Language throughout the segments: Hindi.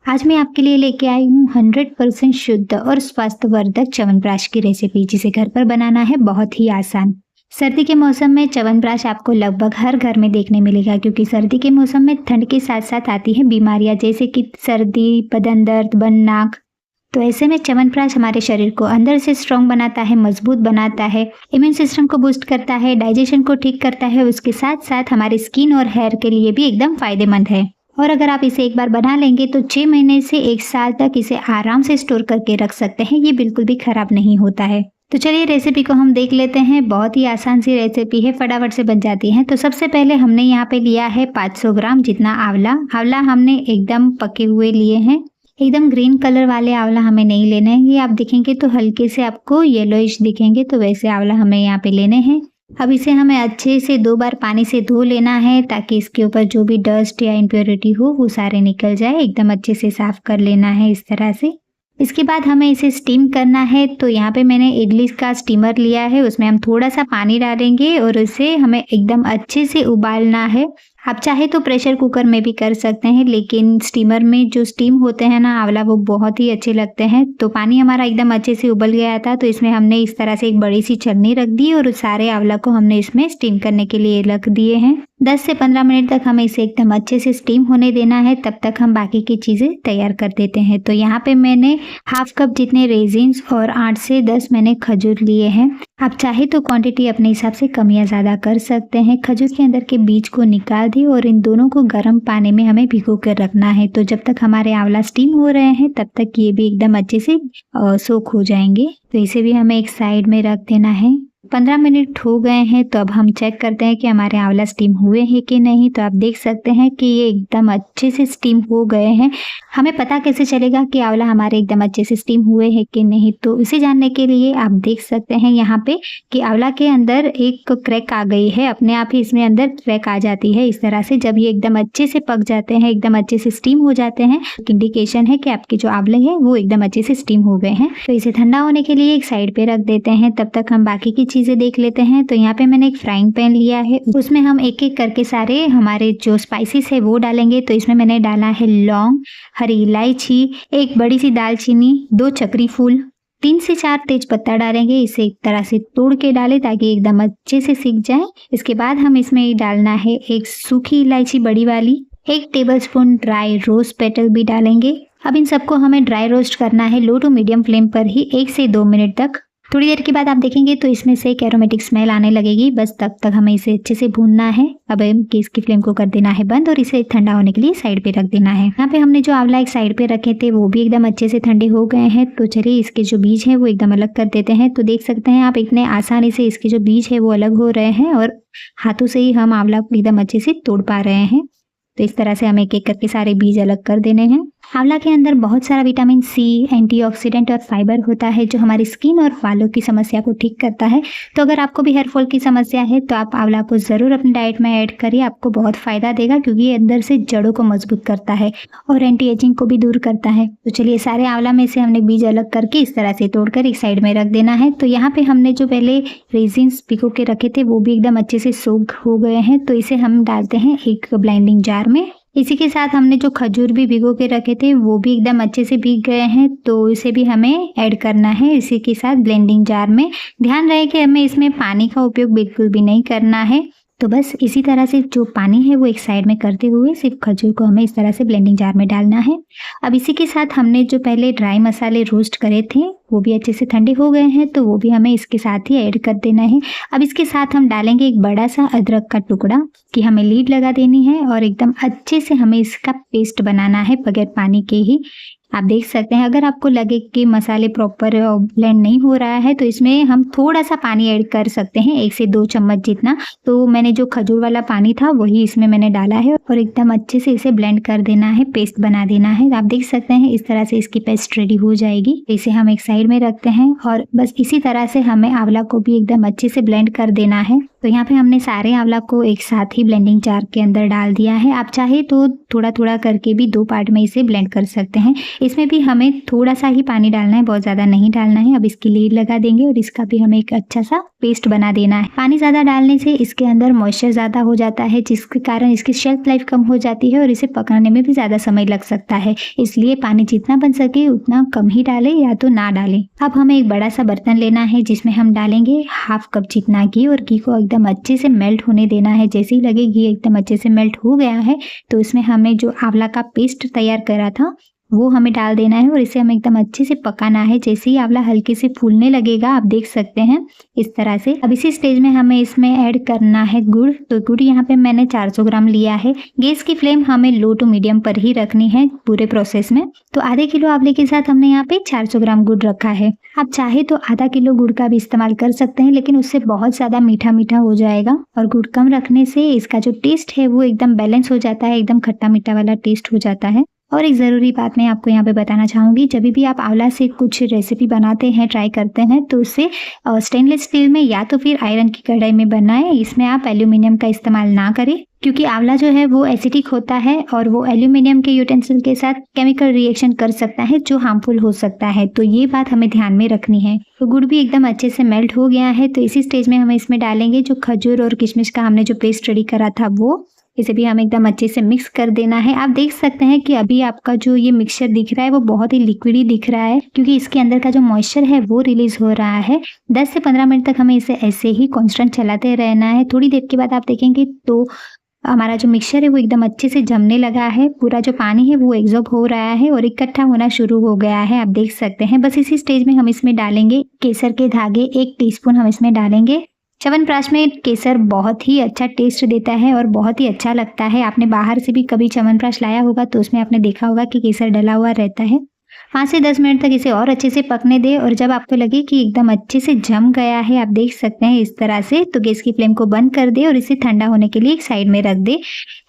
आज मैं आपके लिए लेके आई हूँ 100% शुद्ध और स्वास्थ्यवर्धक च्यवनप्राश की रेसिपी, जिसे घर पर बनाना है बहुत ही आसान। सर्दी के मौसम में च्यवनप्राश आपको लगभग हर घर में देखने मिलेगा, क्योंकि सर्दी के मौसम में ठंड के साथ साथ आती है बीमारियां, जैसे कि सर्दी, बदन दर्द, बन नाक। तो ऐसे में च्यवनप्राश हमारे शरीर को अंदर से स्ट्रॉन्ग बनाता है, मजबूत बनाता है, इम्यून सिस्टम को बूस्ट करता है, डाइजेशन को ठीक करता है। उसके साथ साथ हमारे स्किन और हेयर के लिए भी एकदम फायदेमंद है। और अगर आप इसे एक बार बना लेंगे तो 6 महीने से 1 साल तक इसे आराम से स्टोर करके रख सकते हैं। ये बिल्कुल भी खराब नहीं होता है। तो चलिए रेसिपी को हम देख लेते हैं। बहुत ही आसान सी रेसिपी है, फटाफट से बन जाती है। तो सबसे पहले हमने यहाँ पे लिया है 500 ग्राम जितना आंवला। आंवला हमने एकदम पके हुए लिए हैं। एकदम ग्रीन कलर वाले आंवला हमें नहीं लेने हैं। ये आप देखेंगे तो हल्के से आपको येलोइश दिखेंगे, तो वैसे आंवला हमें यहाँ पे लेने हैं। अब इसे हमें अच्छे से 2 बार पानी से धो लेना है, ताकि इसके ऊपर जो भी डस्ट या इम्प्योरिटी हो वो सारे निकल जाए। एकदम अच्छे से साफ कर लेना है इस तरह से। इसके बाद हमें इसे स्टीम करना है। तो यहाँ पे मैंने इडली का स्टीमर लिया है, उसमें हम थोड़ा सा पानी डालेंगे और उसे हमें एकदम अच्छे से उबालना है। आप चाहे तो प्रेशर कुकर में भी कर सकते हैं, लेकिन स्टीमर में जो स्टीम होते हैं ना आंवला, वो बहुत ही अच्छे लगते हैं। तो पानी हमारा एकदम अच्छे से उबल गया था, तो इसमें हमने इस तरह से एक बड़ी सी छन्नी रख दी और उस सारे आंवला को हमने इसमें स्टीम करने के लिए रख दिए हैं। 10 से 15 मिनट तक हमें इसे एकदम अच्छे से स्टीम होने देना है। तब तक हम बाकी की चीज़ें तैयार कर देते हैं। तो यहाँ पे मैंने हाफ कप जितने रेजिन्स और 8 से 10 मैंने खजूर लिए हैं। आप चाहे तो क्वांटिटी अपने हिसाब से कम या ज़्यादा कर सकते हैं। खजूर के अंदर के बीज को निकाल दिए और इन दोनों को गर्म पानी में हमें भिगो कर रखना है। तो जब तक हमारे आंवला स्टीम हो रहे हैं तब तक ये भी एकदम अच्छे से सोख हो जाएंगे। तो इसे भी हमें एक साइड में रख देना है। 15 मिनट हो गए हैं, तो अब हम चेक करते हैं कि हमारे आंवला स्टीम हुए हैं कि नहीं। तो आप देख सकते हैं कि ये एकदम अच्छे से स्टीम हो गए हैं। हमें पता कैसे चलेगा कि आंवला हमारे एकदम अच्छे से स्टीम हुए हैं कि नहीं? तो इसे जानने के लिए आप देख सकते हैं यहाँ पे कि आंवला के अंदर एक क्रैक आ गई है। अपने आप ही इसमें अंदर क्रैक आ जाती है इस तरह से। जब ये एकदम अच्छे से पक जाते हैं, एकदम अच्छे से स्टीम हो जाते हैं, इंडिकेशन है कि आपके जो आंवले हैं वो एकदम अच्छे से स्टीम हो गए हैं। तो इसे ठंडा होने के लिए एक साइड पे रख देते हैं। तब तक हम बाकी की चीजें देख लेते हैं। तो यहाँ पे मैंने एक फ्राइंग पैन लिया है, उसमें हम एक एक करके सारे हमारे जो स्पाइसेस है वो डालेंगे। तो इसमें मैंने डाला है लौंग, हरी इलायची, एक बड़ी सी दालचीनी, 2 चक्री फूल, 3 से 4 तेज पत्ता डालेंगे। इसे एक तरह से तोड़ के डालें ताकि एकदम अच्छे से सीख जाए। इसके बाद हम इसमें डालना है एक सूखी इलायची बड़ी वाली, 1 टेबलस्पून ड्राई रोज पेटल भी डालेंगे। अब इन सबको हमें ड्राई रोस्ट करना है लो टू मीडियम फ्लेम पर ही 1 से 2 मिनट तक। थोड़ी देर के बाद आप देखेंगे तो इसमें से एक एरोमेटिक स्मेल आने लगेगी। बस तब तक हमें इसे अच्छे से भूनना है। अब गैस की फ्लेम को कर देना है बंद और इसे ठंडा होने के लिए साइड पे रख देना है। यहाँ पे हमने जो आंवला एक साइड पे रखे थे वो भी एकदम अच्छे से ठंडे हो गए हैं। तो चलिए इसके जो बीज हैं वो एकदम अलग कर देते हैं। तो देख सकते हैं आप इतने आसानी से इसके जो बीज है वो अलग हो रहे हैं और हाथों से ही हम आंवला को एकदम अच्छे से तोड़ पा रहे हैं। तो इस तरह से हमें एक एक करके सारे बीज अलग कर देने हैं। आंवला के अंदर बहुत सारा विटामिन सी, एंटीऑक्सीडेंट और फाइबर होता है, जो हमारी स्किन और बालों की समस्या को ठीक करता है। तो अगर आपको भी हेयर फॉल की समस्या है तो आप आंवला को ज़रूर अपनी डाइट में ऐड करिए। आपको बहुत फ़ायदा देगा, क्योंकि ये अंदर से जड़ों को मजबूत करता है और एंटी एजिंग को भी दूर करता है। तो चलिए सारे आंवला में से हमने बीज अलग करके इस तरह से तोड़कर एक साइड में रख देना है। तो यहाँ पे हमने जो पहले रेजिन्स भिगो के रखे थे वो भी एकदम अच्छे से सोख हो गए हैं। तो इसे हम डालते हैं एक ब्लेंडिंग जार में। इसी के साथ हमने जो खजूर भी भिगो के रखे थे वो भी एकदम अच्छे से भीग गए हैं। तो इसे भी हमें ऐड करना है इसी के साथ ब्लेंडिंग जार में। ध्यान रहे कि हमें इसमें पानी का उपयोग बिल्कुल भी नहीं करना है। तो बस इसी तरह से जो पानी है वो एक साइड में करते हुए सिर्फ खजूर को हमें इस तरह से ब्लेंडिंग जार में डालना है। अब इसी के साथ हमने जो पहले ड्राई मसाले रोस्ट करे थे वो भी अच्छे से ठंडे हो गए हैं, तो वो भी हमें इसके साथ ही ऐड कर देना है। अब इसके साथ हम डालेंगे एक बड़ा सा अदरक का टुकड़ा कि हमें लीड लगा देनी है और एकदम अच्छे से हमें इसका पेस्ट बनाना है बगैर पानी के ही। आप देख सकते हैं अगर आपको लगे कि मसाले प्रॉपर ब्लेंड नहीं हो रहा है तो इसमें हम थोड़ा सा पानी ऐड कर सकते हैं, 1 से 2 चम्मच जितना। तो मैंने जो खजूर वाला पानी था वही इसमें मैंने डाला है और एकदम अच्छे से इसे ब्लेंड कर देना है, पेस्ट बना देना है। आप देख सकते हैं इस तरह से इसकी पेस्ट रेडी हो जाएगी। इसे हम एक साइड में रखते हैं और बस इसी तरह से हमें आंवला को भी एकदम अच्छे से ब्लेंड कर देना है। तो तो यहाँ पे हमने सारे आंवला को एक साथ ही ब्लेंडिंग जार के अंदर डाल दिया है। आप चाहे तो थोड़ा थोड़ा करके भी 2 पार्ट में इसे ब्लेंड कर सकते हैं। इसमें भी हमें थोड़ा सा ही पानी डालना है, बहुत ज़्यादा नहीं डालना है। अब इसकी लीड लगा देंगे और इसका भी हमें एक अच्छा सा पेस्ट बना देना है। पानी ज़्यादा डालने से इसके अंदर मॉइस्चर ज़्यादा हो जाता है, जिसके कारण इसकी शेल्फ लाइफ कम हो जाती है और इसे पकाने में भी ज़्यादा समय लग सकता है। इसलिए पानी जितना बन सके उतना कम ही डालें या तो ना डालें। अब हमें एक बड़ा सा बर्तन लेना है जिसमें हम डालेंगे हाफ कप जितना घी और घी को एकदम अच्छे से मेल्ट होने देना है। जैसे ही लगे घी एकदम अच्छे से मेल्ट हो गया है तो इसमें हमें जो आंवला का पेस्ट तैयार करा था वो हमें डाल देना है और इसे हमें एकदम अच्छे से पकाना है। जैसे ही आंवला हल्के से फूलने लगेगा, आप देख सकते हैं इस तरह से। अब इसी स्टेज में हमें इसमें ऐड करना है गुड़। तो गुड़ यहाँ पे मैंने 400 ग्राम लिया है। गैस की फ्लेम हमें लो टू मीडियम पर ही रखनी है पूरे प्रोसेस में। तो आधे किलो आंवले के साथ हमने यहाँ पे 400 ग्राम गुड़ रखा है। आप चाहे तो आधा किलो गुड़ का भी इस्तेमाल कर सकते हैं, लेकिन उससे बहुत ज़्यादा मीठा मीठा हो जाएगा और गुड़ कम रखने से इसका जो टेस्ट है वो एकदम बैलेंस हो जाता है, एकदम खट्टा मीठा वाला टेस्ट हो जाता है। और एक ज़रूरी बात मैं आपको यहाँ पे बताना चाहूँगी, जब भी आप आंवला से कुछ रेसिपी बनाते हैं, ट्राई करते हैं, तो उसे स्टेनलेस स्टील में या तो फिर आयरन की कढ़ाई में बनाएं। इसमें आप एल्यूमिनियम का इस्तेमाल ना करें, क्योंकि आंवला जो है वो एसिडिक होता है और वो एल्यूमिनियम के यूटेंसिल के साथ केमिकल रिएक्शन कर सकता है जो हार्मफुल हो सकता है। तो ये बात हमें ध्यान में रखनी है। तो गुड़ भी एकदम अच्छे से मेल्ट हो गया है। तो इसी स्टेज में हम इसमें डालेंगे जो खजूर और किशमिश का हमने जो पेस्ट रेडी करा था वो। इसे भी हमें एकदम अच्छे से मिक्स कर देना है। आप देख सकते हैं कि अभी आपका जो ये मिक्सचर दिख रहा है वो बहुत ही लिक्विडी दिख रहा है, क्योंकि इसके अंदर का जो मॉइस्चर है वो रिलीज हो रहा है। 10 से 15 मिनट तक हमें इसे ऐसे ही कांस्टेंट चलाते रहना है। थोड़ी देर के बाद आप देखेंगे तो हमारा जो मिक्सचर है वो एकदम अच्छे से जमने लगा है। पूरा जो पानी है वो एब्जॉर्ब हो रहा है और इकट्ठा होना शुरू हो गया है, आप देख सकते हैं। बस इसी स्टेज में हम इसमें डालेंगे केसर के धागे, 1 टीस्पून हम इसमें डालेंगे। च्यवनप्राश में केसर बहुत ही अच्छा टेस्ट देता है और बहुत ही अच्छा लगता है। आपने बाहर से भी कभी च्यवनप्राश लाया होगा तो उसमें आपने देखा होगा कि केसर डला हुआ रहता है। 5 से 10 मिनट तक इसे और अच्छे से पकने दें और जब आपको लगे कि एकदम अच्छे से जम गया है, आप देख सकते हैं इस तरह से, तो गैस की फ्लेम को बंद कर दे और इसे ठंडा होने के लिए एक साइड में रख दे।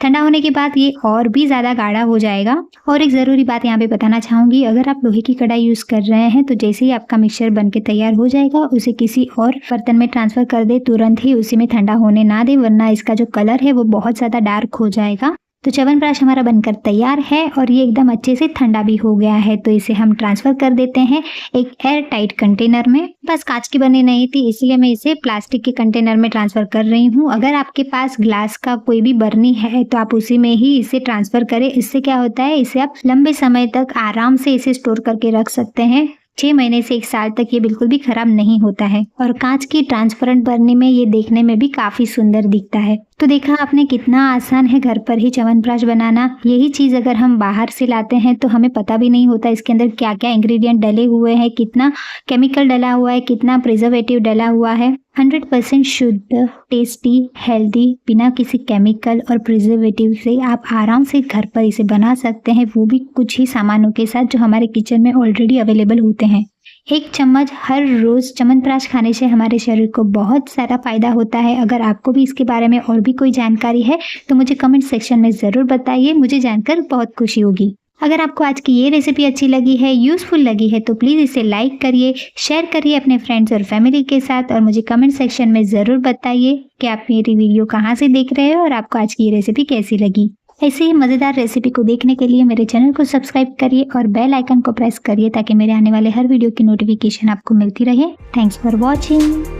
ठंडा होने के बाद ये और भी ज़्यादा गाढ़ा हो जाएगा। और एक ज़रूरी बात यहाँ पे बताना चाहूँगी, अगर आप लोहे की कढ़ाई यूज़ कर रहे हैं तो जैसे ही आपका मिक्सचर बन के तैयार हो जाएगा उसे किसी और बर्तन में ट्रांसफ़र कर दे, तुरंत ही उसी में ठंडा होने ना दे, वरना इसका जो कलर है वो बहुत ज़्यादा डार्क हो जाएगा। तो च्यवनप्राश हमारा बनकर तैयार है और ये एकदम अच्छे से ठंडा भी हो गया है। तो इसे हम ट्रांसफ़र कर देते हैं एक एयर टाइट कंटेनर में। बस कांच की बनी नहीं थी इसलिए मैं इसे प्लास्टिक के कंटेनर में ट्रांसफ़र कर रही हूँ। अगर आपके पास ग्लास का कोई भी बर्नी है तो आप उसी में ही इसे ट्रांसफ़र करें। इससे क्या होता है, इसे आप लंबे समय तक आराम से इसे स्टोर करके रख सकते हैं। 6 महीने से 1 साल तक ये बिल्कुल भी खराब नहीं होता है और कांच की ट्रांसपेरेंट बर्नी में ये देखने में भी काफ़ी सुंदर दिखता है। तो देखा आपने कितना आसान है घर पर ही च्यवनप्राश बनाना। यही चीज़ अगर हम बाहर से लाते हैं तो हमें पता भी नहीं होता इसके अंदर क्या क्या इंग्रेडिएंट डले हुए हैं, कितना केमिकल डला हुआ है, कितना प्रिजर्वेटिव डला हुआ है। 100% शुद्ध, टेस्टी, हेल्दी, बिना किसी केमिकल और प्रिजर्वेटिव से आप आराम से घर पर इसे बना सकते हैं, वो भी कुछ ही सामानों के साथ जो हमारे किचन में ऑलरेडी अवेलेबल होते हैं। 1 चम्मच हर रोज़ च्यवनप्राश खाने से हमारे शरीर को बहुत सारा फ़ायदा होता है। अगर आपको भी इसके बारे में और भी कोई जानकारी है तो मुझे कमेंट सेक्शन में ज़रूर बताइए, मुझे जानकर बहुत खुशी होगी। अगर आपको आज की ये रेसिपी अच्छी लगी है, यूज़फुल लगी है, तो प्लीज़ इसे लाइक करिए, शेयर करिए अपने फ्रेंड्स और फैमिली के साथ और मुझे कमेंट सेक्शन में ज़रूर बताइए कि आप मेरी वीडियो कहाँ से देख रहे हो और आपको आज की ये रेसिपी कैसी लगी। ऐसे ही मज़ेदार रेसिपी को देखने के लिए मेरे चैनल को सब्सक्राइब करिए और बेल आइकन को प्रेस करिए ताकि मेरे आने वाले हर वीडियो की नोटिफिकेशन आपको मिलती रहे। Thanks for watching.